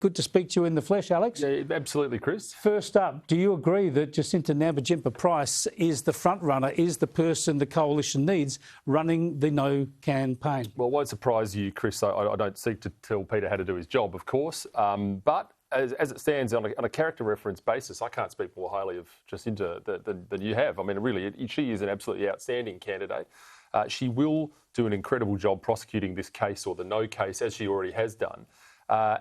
Good to speak to you in the flesh, Alex. Yeah, absolutely, Chris. First up, do you agree that Jacinta N Price is the front runner, is the person the coalition needs running the No campaign? Well, it won't surprise you, Chris. I don't seek to tell Peter how to do his job, of course. But as it stands on a character reference basis, I can't speak more highly of Jacinta than you have. I mean, really, she is an absolutely outstanding candidate. She will do an incredible job prosecuting this case or the No case, as she already has done.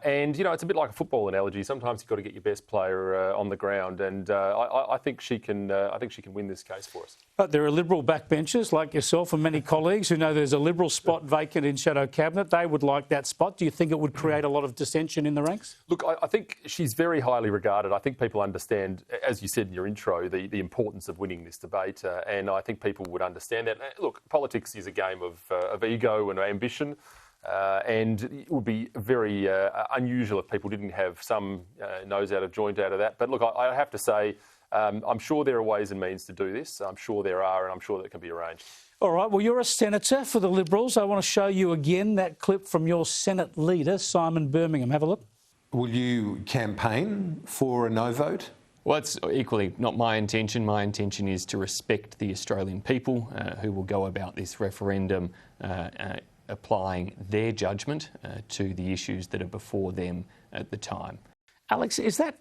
And, you know, it's a bit like a football analogy. Sometimes you've got to get your best player on the ground, and I think she can win this case for us. But there are Liberal backbenchers like yourself and many colleagues who know there's a Liberal spot vacant in Shadow Cabinet. They would like that spot. Do you think it would create a lot of dissension in the ranks? Look, I think she's very highly regarded. I think people understand, as you said in your intro, the importance of winning this debate, and I think people would understand that. Look, politics is a game of ego and ambition. And it would be very unusual if people didn't have some nose out of joint out of that. But look, I have to say, I'm sure there are ways and means to do this. I'm sure there are, and I'm sure that it can be arranged. All right, well, you're a senator for the Liberals. I want to show you again that clip from your Senate leader, Simon Birmingham. Have a look. Will you campaign for a no vote? Well, it's equally not my intention. My intention is to respect the Australian people who will go about this referendum applying their judgment to the issues that are before them at the time. Alex, is that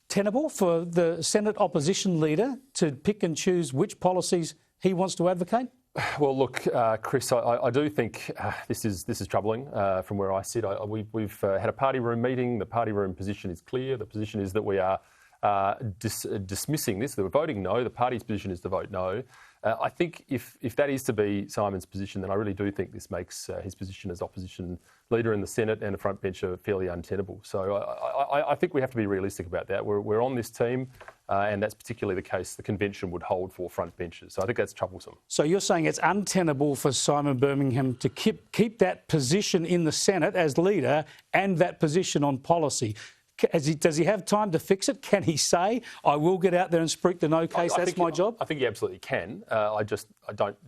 tenable for the Senate opposition leader to pick and choose which policies he wants to advocate? Well, look, Chris, I do think this is troubling from where I sit. We've had a party room meeting. The party room position is clear. The position is that we are dismissing this. We're voting no. The party's position is to vote no. I think if that is to be Simon's position, then I really do think this makes his position as opposition leader in the Senate and a front bencher fairly untenable. So I think we have to be realistic about that. We're on this team, and that's particularly the case the convention would hold for front benchers. So I think that's troublesome. So you're saying it's untenable for Simon Birmingham to keep that position in the Senate as leader and that position on policy. Does he have time to fix it? Can he say, I will get out there and speak the no case, that's my job? I think he absolutely can. I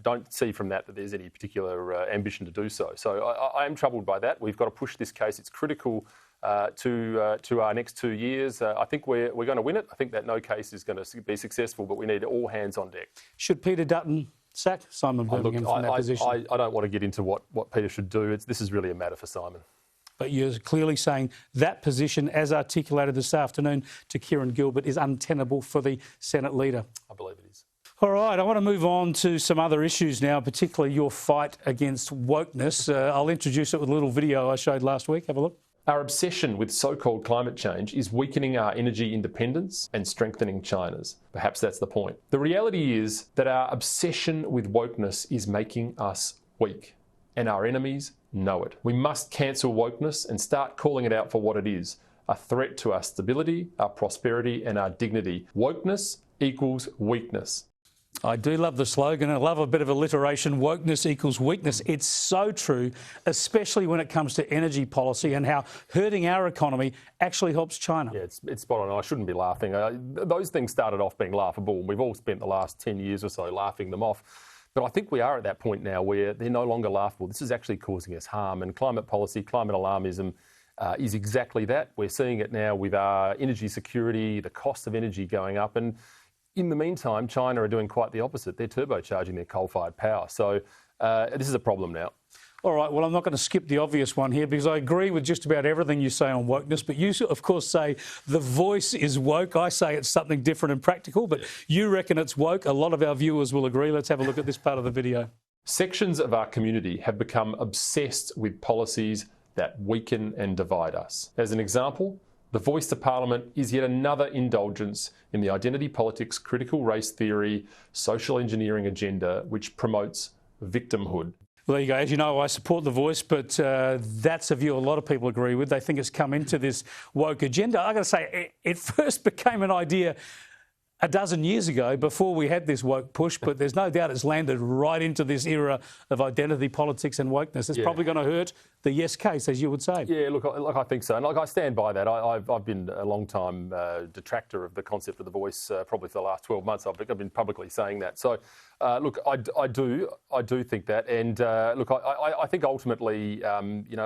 don't see from that there's any particular ambition to do so. So I am troubled by that. We've got to push this case. It's critical to our next 2 years. I think we're going to win it. I think that no case is going to be successful, but we need all hands on deck. Should Peter Dutton sack Simon Birmingham from that position? I don't want to get into what Peter should do. This is really a matter for Simon. But you're clearly saying that position, as articulated this afternoon to Kieran Gilbert, is untenable for the Senate leader. I believe it is. All right, I want to move on to some other issues now, particularly your fight against wokeness. I'll introduce it with a little video I showed last week. Have a look. Our obsession with so-called climate change is weakening our energy independence and strengthening China's. Perhaps that's the point. The reality is that our obsession with wokeness is making us weak, and our enemies know it. We must cancel wokeness and start calling it out for what it is: a threat to our stability, our prosperity and our dignity. Wokeness equals weakness. I do love the slogan. I love a bit of alliteration. Wokeness equals weakness. It's so true, especially when it comes to energy policy and how hurting our economy actually helps China. Yeah, it's spot on. I shouldn't be laughing. Those things started off being laughable. We've all spent the last 10 years or so laughing them off. But I think we are at that point now where they're no longer laughable. This is actually causing us harm. And climate policy, climate alarmism is exactly that. We're seeing it now with our energy security, the cost of energy going up. And in the meantime, China are doing quite the opposite. They're turbocharging their coal-fired power. So this is a problem now. All right, well, I'm not going to skip the obvious one here because I agree with just about everything you say on wokeness, but you, of course, say the voice is woke. I say it's something different and practical, but you reckon it's woke. A lot of our viewers will agree. Let's have a look at this part of the video. Sections of our community have become obsessed with policies that weaken and divide us. As an example, the voice to Parliament is yet another indulgence in the identity politics, critical race theory, social engineering agenda, which promotes victimhood. Well, there you go. As you know, I support the voice, but that's a view a lot of people agree with. They think it's come into this woke agenda. I've got to say, it first became an idea a dozen years ago before we had this woke push, but there's no doubt it's landed right into this era of identity politics and wokeness. It's probably going to hurt the yes case, as you would say. Yeah, look, I think so. And I stand by that. I've been a long time detractor of the concept of the voice, probably for the last 12 months. I've been publicly saying that. So, look, I do think that. And look, I think ultimately,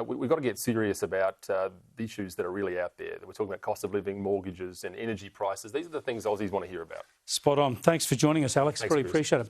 we've got to get serious about the issues that are really out there. We're talking about cost of living, mortgages and energy prices. These are the things Aussies want to hear about. Spot on. Thanks for joining us, Alex. Thanks, Really Chris. appreciate it.